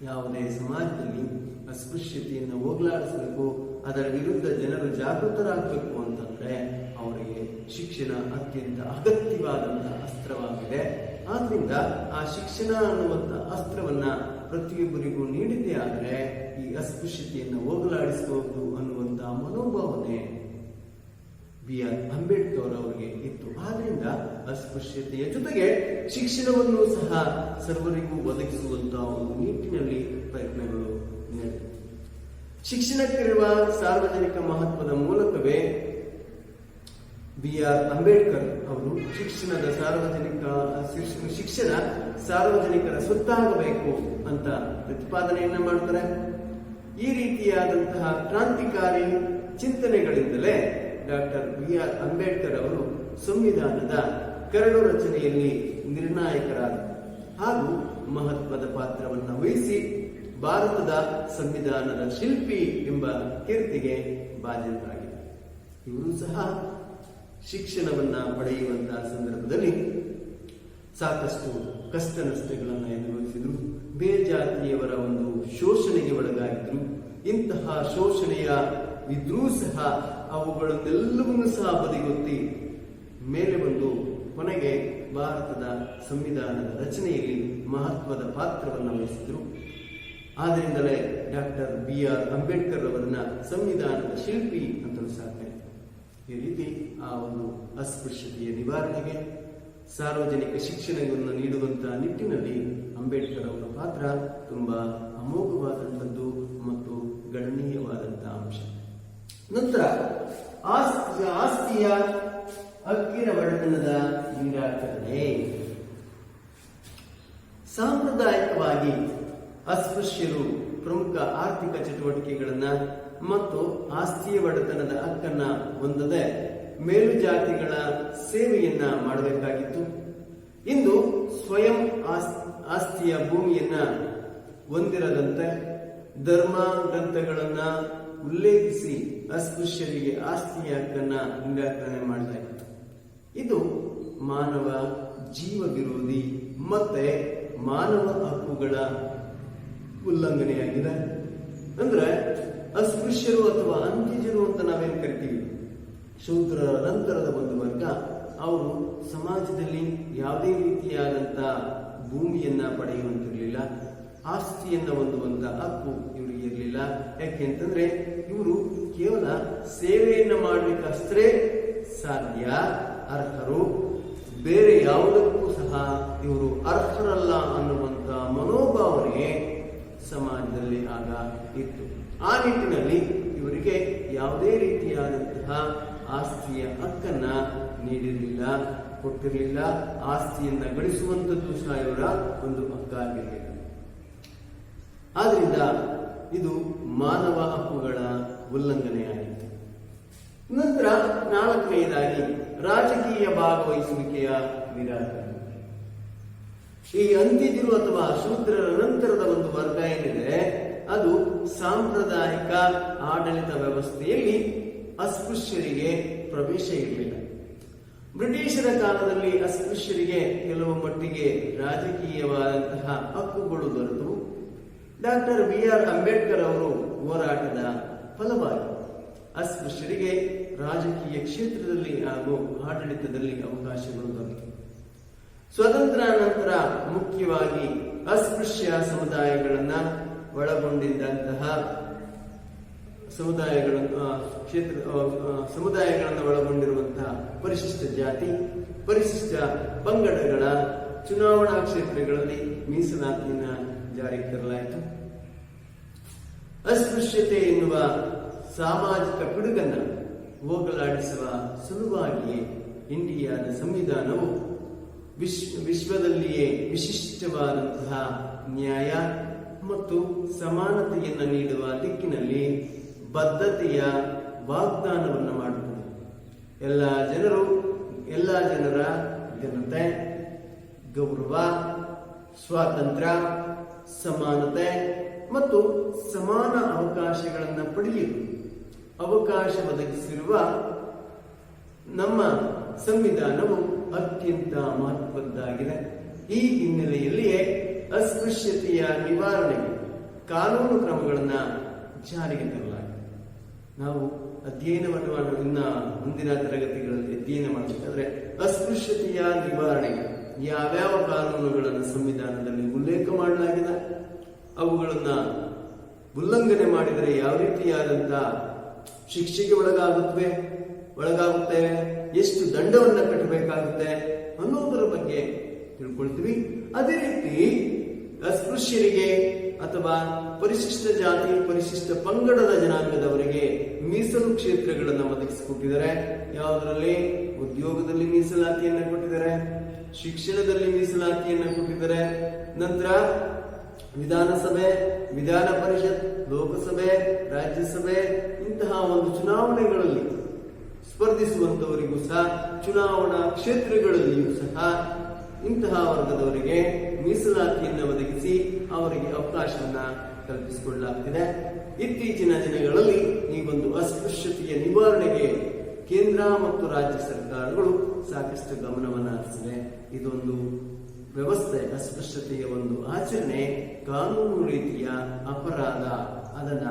ಯಾವುದೇ ಸಮಾಜದಲ್ಲಿ ಅಸ್ಪೃಶ್ಯತೆಯನ್ನು ಹೋಗಲಾಡಿಸಬೇಕು, ಅದರ ವಿರುದ್ಧ ಜನರು ಜಾಗೃತರಾಗಬೇಕು ಅಂತಂದ್ರೆ ಅವರಿಗೆ ಶಿಕ್ಷಣ ಅತ್ಯಂತ ಅಗತ್ಯವಾದಂತಹ ಅಸ್ತ್ರವಾಗಿದೆ. ಆದ್ರಿಂದ ಆ ಶಿಕ್ಷಣ ಅನ್ನುವಂಥ ಅಸ್ತ್ರವನ್ನ ಪ್ರತಿಯೊಬ್ಬರಿಗೂ ನೀಡಿದ್ದೇ ಆದರೆ ಈ ಅಸ್ಪೃಶ್ಯತೆಯನ್ನು ಹೋಗಲಾಡಿಸಬಹುದು ಅನ್ನುವಂತಹ ಮನೋಭಾವನೆ B.R. ಅಂಬೇಡ್ಕರ್ ಅವರಿಗೆ ಇತ್ತು. ಆದ್ರಿಂದ ಅಸ್ಪೃಶ್ಯತೆಯ ಜೊತೆಗೆ ಶಿಕ್ಷಣವನ್ನು ಸಹ ಸರ್ವರಿಗೂ ಒದಗಿಸುವಂತಹ ಒಂದು ನಿಟ್ಟಿನಲ್ಲಿ ಪ್ರಯತ್ನಗಳು ನಡೆದಿವೆ. ಶಿಕ್ಷಣಕ್ಕಿರುವ ಸಾರ್ವಜನಿಕ ಮಹತ್ವದ ಮೂಲಕವೇ B.R. ಅಂಬೇಡ್ಕರ್ ಅವರು ಶಿಕ್ಷಣ ಸಾರ್ವಜನಿಕರ ಸೊತ್ತಾಗಬೇಕು ಅಂತ ಪ್ರತಿಪಾದನೆಯನ್ನ ಮಾಡ್ತಾರೆ. ಈ ರೀತಿಯಾದಂತಹ ಕ್ರಾಂತಿಕಾರಿ ಚಿಂತನೆಗಳಿಂದಲೇ ಡಾಕ್ಟರ್ BR ಅಂಬೇಡ್ಕರ್ ಅವರು ಸಂವಿಧಾನದ ಕರಡು ರಚನೆಯಲ್ಲಿ ನಿರ್ಣಾಯಕರಾದ ಹಾಗೂ ಮಹತ್ವದ ಪಾತ್ರವನ್ನು ವಹಿಸಿ ಭಾರತದ ಸಂವಿಧಾನದ ಶಿಲ್ಪಿ ಎಂಬ ಕೀರ್ತಿಗೆ ಭಾಜನರಾಗಿದ್ದಾರೆ. ಇವರು ಸಹ ಶಿಕ್ಷಣವನ್ನ ಪಡೆಯುವಂತಹ ಸಂದರ್ಭದಲ್ಲಿ ಸಾಕಷ್ಟು ಕಷ್ಟ ನಷ್ಟಗಳನ್ನು ಅನುಭವಿಸಿದ್ರು. ಬೇಜಾತಿಯವರ ಒಂದು ಶೋಷಣೆಗೆ ಒಳಗಾಗಿದ್ರು. ಇಂತಹ ಶೋಷಣೆಯ ಇದ್ರೂ ಸಹ ಅವುಗಳನ್ನೆಲ್ಲವನ್ನೂ ಸಹ ಬದಿಗೊತ್ತಿ ಮೇಲೆ ಬಂದು ಕೊನೆಗೆ ಭಾರತದ ಸಂವಿಧಾನದ ರಚನೆಯಲ್ಲಿ ಮಹತ್ವದ ಪಾತ್ರವನ್ನು ವಹಿಸಿದ್ರು. ಆದ್ದರಿಂದಲೇ ಡಾಕ್ಟರ್ BR ಅಂಬೇಡ್ಕರ್ ಅವರನ್ನ ಸಂವಿಧಾನದ ಶಿಲ್ಪಿ ಅಂತಲೂ ಸಹ ಕರೀತಾರೆ. ಈ ರೀತಿ ಆ ಒಂದು ಅಸ್ಪೃಶ್ಯತೆಯ ನಿವಾರಣೆಗೆ ಸಾರ್ವಜನಿಕ ಶಿಕ್ಷಣವನ್ನು ನೀಡುವಂತಹ ನಿಟ್ಟಿನಲ್ಲಿ ಅಂಬೇಡ್ಕರ್ ಅವರ ಪಾತ್ರ ತುಂಬಾ ಅಮೋಘವಾದಂಥದ್ದು ಮತ್ತು ಗಣನೀಯವಾದಂತಹ ಅಂಶ. ನಂತರ ಆಸ್ತಿಯ ಹಕ್ಕಿನ ಒಡೆತನದ ನಿರಾಕರಣೆ. ಸಾಂಪ್ರದಾಯಿಕವಾಗಿ ಅಸ್ಪೃಶ್ಯರು ಪ್ರಮುಖ ಆರ್ಥಿಕ ಚಟುವಟಿಕೆಗಳನ್ನ ಮತ್ತು ಆಸ್ತಿಯ ಒಡೆತನದ ಹಕ್ಕನ್ನ ಹೊಂದದೆ ಮೇಲುಜಾತಿಗಳ ಸೇವೆಯನ್ನ ಮಾಡಬೇಕಾಗಿತ್ತು. ಇಂದು ಸ್ವಯಂ ಆಸ್ತಿಯ ಭೂಮಿಯನ್ನ ಹೊಂದಿರದಂತೆ ಧರ್ಮ ಗ್ರಂಥಗಳನ್ನ ಉಲ್ಲೇಖಿಸಿ ಅಸ್ಪೃಶ್ಯರಿಗೆ ಆಸ್ತಿಯ ಹಕ್ಕನ್ನ ನಿರಾಕರಣೆ ಮಾಡಲಾಗಿತ್ತು. ಇದು ಮಾನವ ಜೀವ ವಿರೋಧಿ ಮತ್ತೆ ಮಾನವ ಹಕ್ಕುಗಳ ಉಲ್ಲಂಘನೆಯಾಗಿದೆ. ಅಂದ್ರೆ ಅಸ್ಪೃಶ್ಯರು ಅಥವಾ ಅಂತ್ಯಜರು ಅಂತ ನಾವೇನು ಕರಿತೀವಿ, ಶೂದ್ರರ ನಂತರದ ಒಂದು ವರ್ಗ, ಅವರು ಸಮಾಜದಲ್ಲಿ ಯಾವುದೇ ರೀತಿಯಾದಂತ ಭೂಮಿಯನ್ನ ಪಡೆಯುವಂತಿರಲಿಲ್ಲ, ಆಸ್ತಿಯನ್ನ ಹೊಂದುವಂತ ಹಕ್ಕು ಇವರಿಗೆ ಇರಲಿಲ್ಲ. ಯಾಕೆಂತಂದ್ರೆ ಇವರು ಕೇವಲ ಸೇವೆಯನ್ನ ಮಾಡಲಿಕ್ಕಷ್ಟೇ ಸಾಧ್ಯ, ಅರ್ಹರು, ಬೇರೆ ಯಾವುದಕ್ಕೂ ಸಹ ಇವರು ಅರ್ಹರಲ್ಲ ಅನ್ನುವಂತ ಮನೋಭಾವನೆ ಸಮಾಜದಲ್ಲಿ ಆಗ ಇತ್ತು. ಆ ನಿಟ್ಟಿನಲ್ಲಿ ಇವರಿಗೆ ಯಾವುದೇ ರೀತಿಯಾದಂತಹ ಆಸ್ತಿಯ ಹಕ್ಕನ್ನ ನೀಡಿರಲಿಲ್ಲ, ಕೊಟ್ಟಿರಲಿಲ್ಲ. ಆಸ್ತಿಯನ್ನ ಗಳಿಸುವಂಥದ್ದು ಸಹ ಇವರ ಒಂದು ಹಕ್ಕಾಗಿರಲಿಲ್ಲ. ಆದ್ರಿಂದ ಇದು ಮಾನವ ಹಕ್ಕುಗಳ ಉಲ್ಲಂಘನೆಯಾಗಿತ್ತು. ನಂತರ ನಾಲ್ಕನೆಯದಾಗಿ ರಾಜಕೀಯ ಭಾಗವಹಿಸುವಿಕೆಯ ನಿರಾಕರಣೆ. ಈ ಅಂತ್ಯಜರು ಅಥವಾ ಶೂದ್ರರ ನಂತರದ ಒಂದು ವರ್ಗ ಏನಿದೆ, ಅದು ಸಾಂಪ್ರದಾಯಿಕ ಆಡಳಿತ ವ್ಯವಸ್ಥೆಯಲ್ಲಿ ಅಸ್ಪೃಶ್ಯರಿಗೆ ಪ್ರವೇಶ ಇರಲಿಲ್ಲ. ಬ್ರಿಟಿಷರ ಕಾಲದಲ್ಲಿ ಅಸ್ಪೃಶ್ಯರಿಗೆ ಕೆಲವು ಮಟ್ಟಿಗೆ ರಾಜಕೀಯವಾದಂತಹ ಹಕ್ಕುಗಳು ದೊರೆತವು. ಡಾಕ್ಟರ್ BR ಅಂಬೇಡ್ಕರ್ ಅವರು ಹೋರಾಟದ ಫಲವಾಗಿ ಅಸ್ಪೃಶ್ಯರಿಗೆ ರಾಜಕೀಯ ಕ್ಷೇತ್ರದಲ್ಲಿ ಹಾಗೂ ಆಡಳಿತದಲ್ಲಿ ಅವಕಾಶಗಳು ದೊರೆತವು. ಸ್ವತಂತ್ರ ನಂತರ ಮುಖ್ಯವಾಗಿ ಅಸ್ಪೃಶ್ಯ ಸಮುದಾಯಗಳನ್ನ ಒಳಗೊಂಡಿದ್ದಂತಹ ಸಮುದಾಯಗಳನ್ನು ಒಳಗೊಂಡಿರುವಂತಹ ಪರಿಶಿಷ್ಟ ಜಾತಿ, ಪರಿಶಿಷ್ಟ ಪಂಗಡಗಳ ಚುನಾವಣಾ ಕ್ಷೇತ್ರಗಳಲ್ಲಿ ಮೀಸಲಾತಿಯನ್ನ ಜಾರಿಗೆ ತರಲಾಯಿತು. ಅಸ್ಪೃಶ್ಯತೆ ಎನ್ನುವ ಸಾಮಾಜಿಕ ಪಿಡುಗನ್ನ ಹೋಗಲಾಡಿಸುವ ಸಲುವಾಗಿಯೇ ಇಂಡಿಯಾದ ಸಂವಿಧಾನವು ವಿಶ್ವದಲ್ಲಿಯೇ ವಿಶಿಷ್ಟವಾದಂತಹ ನ್ಯಾಯ ಮತ್ತು ಸಮಾನತೆಯನ್ನು ನೀಡುವ ದಿಕ್ಕಿನಲ್ಲಿ ಬದ್ಧತೆಯ ವಾಗ್ದಾನವನ್ನು ಮಾಡುತ್ತದೆ. ಎಲ್ಲ ಜನರ ಘನತೆ, ಗೌರವ, ಸ್ವಾತಂತ್ರ್ಯ, ಸಮಾನತೆ ಮತ್ತು ಸಮಾನ ಅವಕಾಶಗಳನ್ನು ಪಡೆಯಲು ಅವಕಾಶ ಒದಗಿಸಿರುವ ನಮ್ಮ ಸಂವಿಧಾನವು ಅತ್ಯಂತ ಮಹತ್ವದ್ದಾಗಿದೆ. ಈ ಹಿನ್ನೆಲೆಯಲ್ಲಿಯೇ ಅಸ್ಪೃಶ್ಯತೆಯ ನಿವಾರಣೆಗೆ ಕಾನೂನು ಕ್ರಮಗಳನ್ನು ಜಾರಿಗೆ ತರಲಾಗಿದೆ. ನಾವು ಅಧ್ಯಯನವನ್ನು ಇನ್ನ ಮುಂದಿನ ತರಗತಿಗಳಲ್ಲಿ ಅಧ್ಯಯನ ಮಾಡಬೇಕಾದ್ರೆ ಅಸ್ಪೃಶ್ಯತೆಯ ನಿವಾರಣೆಗೆ ಯಾವ್ಯಾವ ಕಾನೂನುಗಳನ್ನು ಸಂವಿಧಾನದಲ್ಲಿ ಉಲ್ಲೇಖ ಮಾಡಲಾಗಿದೆ, ಅವುಗಳನ್ನ ಉಲ್ಲಂಘನೆ ಮಾಡಿದರೆ ಯಾವ ರೀತಿಯಾದಂತಹ ಶಿಕ್ಷೆಗೆ ಒಳಗಾಗುತ್ತೇವೆ, ಎಷ್ಟು ದಂಡವನ್ನು ಕಟ್ಟಬೇಕಾಗುತ್ತೆ ಅನ್ನೋದರ ಬಗ್ಗೆ ತಿಳ್ಕೊಳ್ತೀವಿ. ಅದೇ ರೀತಿ ಅಸ್ಪೃಶ್ಯರಿಗೆ ಅಥವಾ ಪರಿಶಿಷ್ಟ ಜಾತಿ, ಪರಿಶಿಷ್ಟ ಪಂಗಡದ ಜನಾಂಗದವರಿಗೆ ಮೀಸಲು ಕ್ಷೇತ್ರಗಳನ್ನು ಒದಗಿಸಿಕೊಟ್ಟಿದ್ದಾರೆ. ಯಾವುದರಲ್ಲಿ? ಉದ್ಯೋಗದಲ್ಲಿ ಮೀಸಲಾತಿಯನ್ನು ಕೊಟ್ಟಿದ್ದಾರೆ, ಶಿಕ್ಷಣದಲ್ಲಿ ಮೀಸಲಾತಿಯನ್ನು ಕೊಟ್ಟಿದ್ದಾರೆ. ನಂತರ ವಿಧಾನಸಭೆ, ವಿಧಾನ ಪರಿಷತ್, ಲೋಕಸಭೆ, ರಾಜ್ಯಸಭೆ ಇಂತಹ ಒಂದು ಚುನಾವಣೆಗಳಲ್ಲಿ ಸ್ಪರ್ಧಿಸುವಂತವರಿಗೂ ಸಹ ಚುನಾವಣಾ ಕ್ಷೇತ್ರಗಳಲ್ಲಿಯೂ ಸಹ ಇಂತಹ ವರ್ಗದವರಿಗೆ ಮೀಸಲಾತಿಯನ್ನು ಒದಗಿಸಿ ಅವರಿಗೆ ಅವಕಾಶವನ್ನ ಕಲ್ಪಿಸಿಕೊಳ್ಳಲಾಗುತ್ತಿದೆ. ಇತ್ತೀಚಿನ ದಿನಗಳಲ್ಲಿ ಈ ಒಂದು ಅಸ್ಪೃಶ್ಯತೆಯ ನಿವಾರಣೆಗೆ ಕೇಂದ್ರ ಮತ್ತು ರಾಜ್ಯ ಸರ್ಕಾರಗಳು ಸಾಕಷ್ಟು ಗಮನವನ್ನು ಹರಿಸಿವೆ. ಇದೊಂದು ವ್ಯವಸ್ಥೆ, ಅಸ್ಪೃಶ್ಯತೆಯ ಒಂದು ಆಚರಣೆ ಕಾನೂನು ರೀತಿಯ ಅಪರಾಧ. ಅದನ್ನ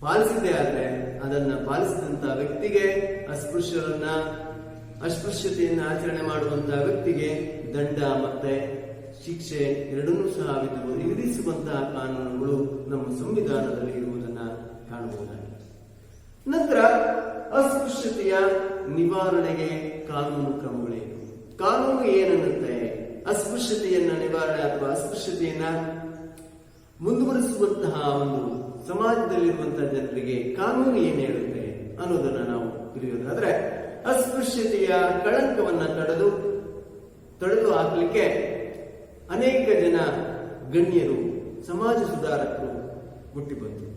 ಪಾಲಿಸಿದೆ ಆದರೆ ಅದನ್ನ ಪಾಲಿಸಿದಂತಹ ವ್ಯಕ್ತಿಗೆ ಅಸ್ಪೃಶ್ಯತೆಯನ್ನು ಆಚರಣೆ ಮಾಡುವಂತಹ ವ್ಯಕ್ತಿಗೆ ದಂಡ ಮತ್ತೆ ಶಿಕ್ಷೆ ಎರಡನ್ನೂ ಸಹ ವಿಧಿಸುವಂತಹ ಕಾನೂನುಗಳು ನಮ್ಮ ಸಂವಿಧಾನದಲ್ಲಿ ಇರುವುದನ್ನ ಕಾಣಬಹುದಾಗಿದೆ. ನಂತರ ಅಸ್ಪೃಶ್ಯತೆಯ ನಿವಾರಣೆಗೆ ಕಾನೂನು ಕ್ರಮಗಳೇನು? ಕಾನೂನು ಏನನ್ನುತ್ತೆ? ಅಸ್ಪೃಶ್ಯತೆಯನ್ನ ನಿವಾರಣೆ ಅಥವಾ ಅಸ್ಪೃಶ್ಯತೆಯನ್ನ ಮುಂದುವರಿಸುವಂತಹ ಒಂದು ಸಮಾಜದಲ್ಲಿರುವಂತಹ ಜನರಿಗೆ ಕಾನೂನು ಏನ್ ಹೇಳುತ್ತೆ ಅನ್ನೋದನ್ನ ನಾವು ತಿಳಿಯೋದಾದ್ರೆ, ಅಸ್ಪೃಶ್ಯತೆಯ ಕಳಂಕವನ್ನ ತಡೆದು ಹಾಕಲಿಕ್ಕೆ ಅನೇಕ ಜನ ಗಣ್ಯರು, ಸಮಾಜ ಸುಧಾರಕರು ಹುಟ್ಟಿ ಬಂದರು.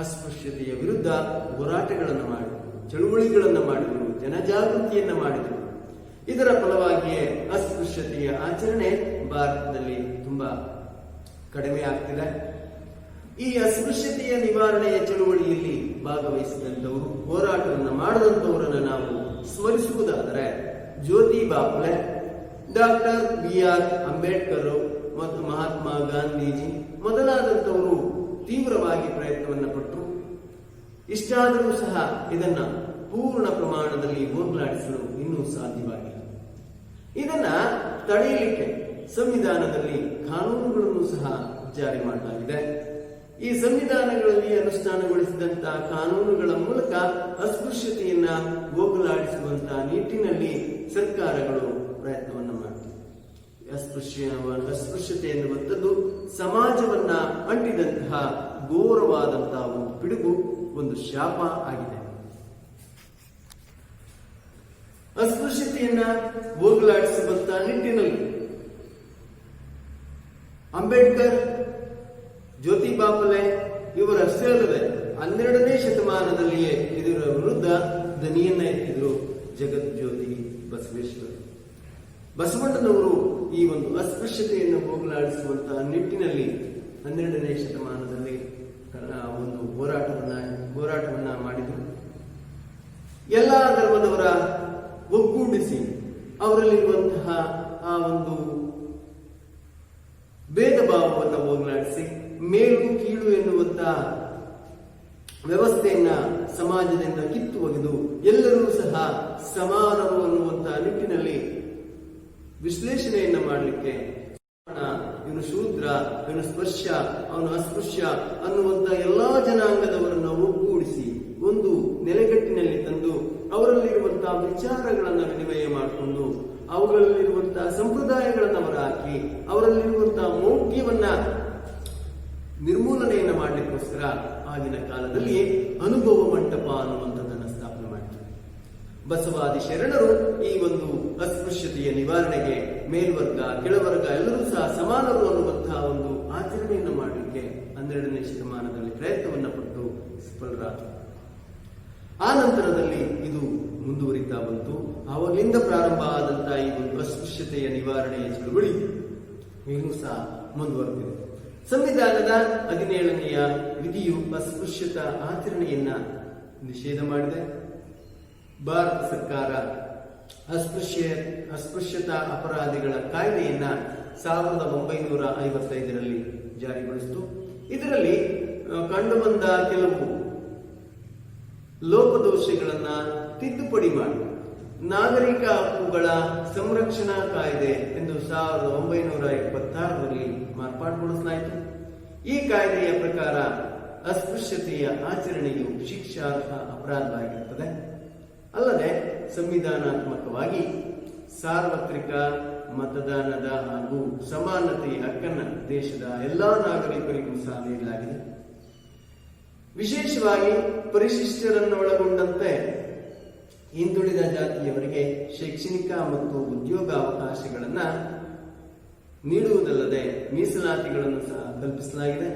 ಅಸ್ಪೃಶ್ಯತೆಯ ವಿರುದ್ಧ ಹೋರಾಟಗಳನ್ನು ಮಾಡಿದರು, ಚಳುವಳಿಗಳನ್ನು ಮಾಡಿದರು, ಜನಜಾಗೃತಿಯನ್ನ ಮಾಡಿದರು. ಇದರ ಫಲವಾಗಿಯೇ ಅಸ್ಪೃಶ್ಯತೆಯ ಆಚರಣೆ ಭಾರತದಲ್ಲಿ ತುಂಬಾ ಕಡಿಮೆ ಆಗ್ತಿದೆ. ಈ ಅಸ್ಪೃಶ್ಯತೆಯ ನಿವಾರಣೆಯ ಚಳುವಳಿಯಲ್ಲಿ ಭಾಗವಹಿಸಿದಂತವರು, ಹೋರಾಟವನ್ನು ಮಾಡದಂತವರನ್ನು ನಾವು ಸ್ಮರಿಸುವುದಾದರೆ ಜ್ಯೋತಿ ಬಾಪುಲೆ, ಡಾಕ್ಟರ್ BR ಅಂಬೇಡ್ಕರ್ ಮತ್ತು ಮಹಾತ್ಮ ಗಾಂಧೀಜಿ ಮೊದಲಾದಂತವರು ತೀವ್ರವಾಗಿ ಪ್ರಯತ್ನವನ್ನು ಪಟ್ಟರು. ಇಷ್ಟಾದರೂ ಸಹ ಇದನ್ನ ಪೂರ್ಣ ಪ್ರಮಾಣದಲ್ಲಿ ಹೋಗಲಾಡಿಸಲು ಇನ್ನೂ ಸಾಧ್ಯವಾಗಿಲ್ಲ. ಇದನ್ನ ತಡೆಯಲಿಕ್ಕೆ ಸಂವಿಧಾನದಲ್ಲಿ ಕಾನೂನುಗಳನ್ನು ಸಹ ಜಾರಿ ಮಾಡಲಾಗಿದೆ. ಈ ಸಂವಿಧಾನಗಳಲ್ಲಿ ಅನುಷ್ಠಾನಗೊಳಿಸಿದಂತಹ ಕಾನೂನುಗಳ ಮೂಲಕ ಅಸ್ಪೃಶ್ಯತೆಯನ್ನ ಹೋಗಲಾಡಿಸುವಂತಹ ನಿಟ್ಟಿನಲ್ಲಿ ಸರ್ಕಾರಗಳು ಪ್ರಯತ್ನವನ್ನು ಮಾಡ್ತವೆ. ಅಸ್ಪೃಶ್ಯತೆ ಎನ್ನುವಂಥದ್ದು ಸಮಾಜವನ್ನ ಅಂಟಿದಂತಹ ಘೋರವಾದಂತಹ ಒಂದು ಪಿಡುಗು, ಒಂದು ಶಾಪ ಆಗಿದೆ. ಅಸ್ಪೃಶ್ಯತೆಯನ್ನ ಹೋಗಲಾಡಿಸುವಂತಹ ನಿಟ್ಟಿನಲ್ಲಿ ಅಂಬೇಡ್ಕರ್, ಜ್ಯೋತಿ ಬಾಪುಲೆ ಇವರಷ್ಟೇ ಅಲ್ಲದೆ 12ನೇ ಶತಮಾನದಲ್ಲಿಯೇ ಇದರ ವಿರುದ್ಧ ಧ್ವನಿಯನ್ನ ಎತ್ತಿದ್ರು ಜಗಜ್ಯೋತಿ ಬಸವೇಶ್ವರ. ಬಸವಣ್ಣನವರು ಈ ಒಂದು ಅಸ್ಪೃಶ್ಯತೆಯನ್ನು ಹೋಗಲಾಡಿಸುವಂತಹ ನಿಟ್ಟಿನಲ್ಲಿ 12ನೇ ಶತಮಾನದಲ್ಲಿ ಒಂದು ಹೋರಾಟವನ್ನ ಮಾಡಿದರು. ಎಲ್ಲಾ ಧರ್ಮದವರ ಒಗ್ಗೂಡಿಸಿ ಅವರಲ್ಲಿರುವಂತಹ ಆ ಒಂದು ಭೇದ ಭಾವವನ್ನು ಹೋಗಲಾಡಿಸಿ ಮೇಲು ಕೀಳು ಎನ್ನುವಂತಹ ವ್ಯವಸ್ಥೆಯನ್ನ ಸಮಾಜದಿಂದ ಕಿತ್ತು ಒಗೆದು ಎಲ್ಲರೂ ಸಹ ಸಮಾನರು ಅನ್ನುವಂತಹ ನಿಟ್ಟಿನಲ್ಲಿ ವಿಶ್ಲೇಷಣೆಯನ್ನ ಮಾಡಲಿಕ್ಕೆ ಇವನು ಶೂದ್ರ, ಇವನು ಸ್ಪರ್ಶ, ಅವನು ಅಸ್ಪೃಶ್ಯ ಅನ್ನುವಂತ ಎಲ್ಲಾ ಜನಾಂಗದವರನ್ನು ಒಗ್ಗೂಡಿಸಿ ಒಂದು ನೆಲೆಗಟ್ಟಿನಲ್ಲಿ ತಂದು ಅವರಲ್ಲಿರುವಂತಹ ವಿಚಾರಗಳನ್ನು ವಿನಿಮಯ ಮಾಡಿಕೊಂಡು ಅವುಗಳಲ್ಲಿರುವಂತಹ ಸಂಪ್ರದಾಯಗಳನ್ನು ಹೊರಹಾಕಿ ಅವರಲ್ಲಿರುವಂತಹ ಮೌಢ್ಯವನ್ನ ನಿರ್ಮೂಲನೆಯನ್ನ ಮಾಡಲಿಕ್ಕೋಸ್ಕರ ಆಗಿನ ಕಾಲದಲ್ಲಿ ಅನುಭವ ಮಂಟಪ ಅನ್ನುವಂಥದ್ದನ್ನು ಸ್ಥಾಪನೆ ಮಾಡಿದರು. ಬಸವಾದಿ ಶರಣರು ಈ ಒಂದು ಅಸ್ಪೃಶ್ಯತೆಯ ನಿವಾರಣೆಗೆ ಮೇಲ್ವರ್ಗ ಕೆಳವರ್ಗ ಎಲ್ಲರೂ ಸಹ ಸಮಾನರು ಅನ್ನುವಂತಹ ಒಂದು ಆಚರಣೆಯನ್ನು ಮಾಡಲಿಕ್ಕೆ 12ನೇ ಶತಮಾನದಲ್ಲಿ ಪ್ರಯತ್ನವನ್ನ ಪಟ್ಟು ಸಫಲರಾದರು. ಆ ನಂತರದಲ್ಲಿ ಇದು ಮುಂದುವರಿತಾ ಬಂತು. ಆವಾಗಲಿಂದ ಪ್ರಾರಂಭ ಆದಂತಹ ಈ ಒಂದು ಅಸ್ಪೃಶ್ಯತೆಯ ನಿವಾರಣೆಯ ಚಳುವಳಿ ಇನ್ನೂ ಸಹ ಮುಂದುವರೆದಿದೆ. ಸಂವಿಧಾನದ 17ನೆಯ ವಿಧಿಯು ಅಸ್ಪೃಶ್ಯತಾ ಆಚರಣೆಯನ್ನ ನಿಷೇಧ ಮಾಡಿದೆ. ಭಾರತ ಸರ್ಕಾರ ಅಸ್ಪೃಶ್ಯತಾ ಅಪರಾಧಿಗಳ ಕಾಯ್ದೆಯನ್ನ 1955ರಲ್ಲಿ ಜಾರಿಗೊಳಿಸಿತು. ಇದರಲ್ಲಿ ಕಂಡುಬಂದ ಕೆಲವು ಲೋಪದೋಷಗಳನ್ನ ತಿದ್ದುಪಡಿ ಮಾಡಿ ನಾಗರಿಕ ಹಕ್ಕುಗಳ ಸಂರಕ್ಷಣಾ ಕಾಯ್ದೆ ಎಂದು 1976ರಲ್ಲಿ ಮಾರ್ಪಾಡುಗೊಳಿಸಲಾಯಿತು. ಈ ಕಾಯ್ದೆಯ ಪ್ರಕಾರ ಅಸ್ಪೃಶ್ಯತೆಯ ಆಚರಣೆಯು ಶಿಕ್ಷಾರ್ಹ ಅಪರಾಧವಾಗಿರುತ್ತದೆ. ಅಲ್ಲದೆ ಸಂವಿಧಾನಾತ್ಮಕವಾಗಿ ಸಾರ್ವತ್ರಿಕ ಮತದಾನದ ಹಾಗೂ ಸಮಾನತೆಯ ಹಕ್ಕನ್ನು ದೇಶದ ಎಲ್ಲಾ ನಾಗರಿಕರಿಗೂ ಸಹ ನೀಡಲಾಗಿದೆ. ವಿಶೇಷವಾಗಿ ಪರಿಶಿಷ್ಟರನ್ನು ಒಳಗೊಂಡಂತೆ ಹಿಂದುಳಿದ ಜಾತಿಯವರಿಗೆ ಶೈಕ್ಷಣಿಕ ಮತ್ತು ಉದ್ಯೋಗಾವಕಾಶಗಳನ್ನ ನೀಡುವುದಲ್ಲದೆ ಮೀಸಲಾತಿಗಳನ್ನು ಸಹ ಕಲ್ಪಿಸಲಾಗಿದೆ.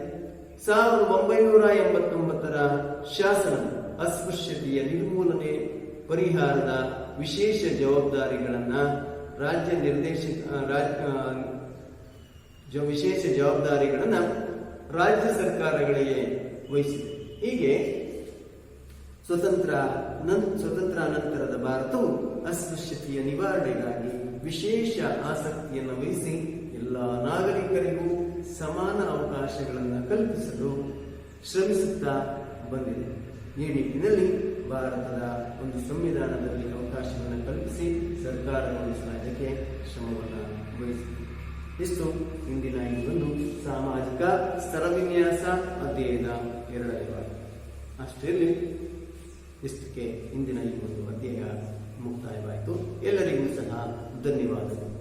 1989ರ ಶಾಸನ ಅಸ್ಪೃಶ್ಯತೆಯ ನಿರ್ಮೂಲನೆ ಪರಿಹಾರದ ವಿಶೇಷ ಜವಾಬ್ದಾರಿಗಳನ್ನ ವಿಶೇಷ ಜವಾಬ್ದಾರಿಗಳನ್ನ ರಾಜ್ಯ ಸರ್ಕಾರಗಳಿಗೆ ವಹಿಸಿದೆ. ಹೀಗೆ ಸ್ವತಂತ್ರಾನಂತರದ ಭಾರತವು ಅಸ್ಪೃಶ್ಯತೆಯ ನಿವಾರಣೆಗಾಗಿ ವಿಶೇಷ ಆಸಕ್ತಿಯನ್ನು ವಹಿಸಿ ಎಲ್ಲ ನಾಗರಿಕರಿಗೂ ಸಮಾನ ಅವಕಾಶಗಳನ್ನು ಕಲ್ಪಿಸಲು ಶ್ರಮಿಸುತ್ತಾ ಬಂದಿದೆ. ಈ ನಿಟ್ಟಿನಲ್ಲಿ ಭಾರತದ ಒಂದು ಸಂವಿಧಾನದಲ್ಲಿ ಅವಕಾಶಗಳನ್ನು ಕಲ್ಪಿಸಿ ಸರ್ಕಾರಗೊಳಿಸುವುದಕ್ಕೆ ಶ್ರಮವನ್ನು ವಹಿಸಿದೆ. ಇಷ್ಟು ಇಂದಿನ ಈ ಒಂದು ಸಾಮಾಜಿಕ ಸ್ತರವಿನ್ಯಾಸ ಅಧ್ಯಯನ 2ನೇ ಭಾಗ. ಅಷ್ಟರಲ್ಲಿ ಇಷ್ಟಕ್ಕೆ ಇಂದಿನ ಈ ಒಂದು ಅಧ್ಯಯನ ಮುಕ್ತಾಯವಾಯಿತು. ಎಲ್ಲರಿಗೂ ಸಹ ಧನ್ಯವಾದಗಳು.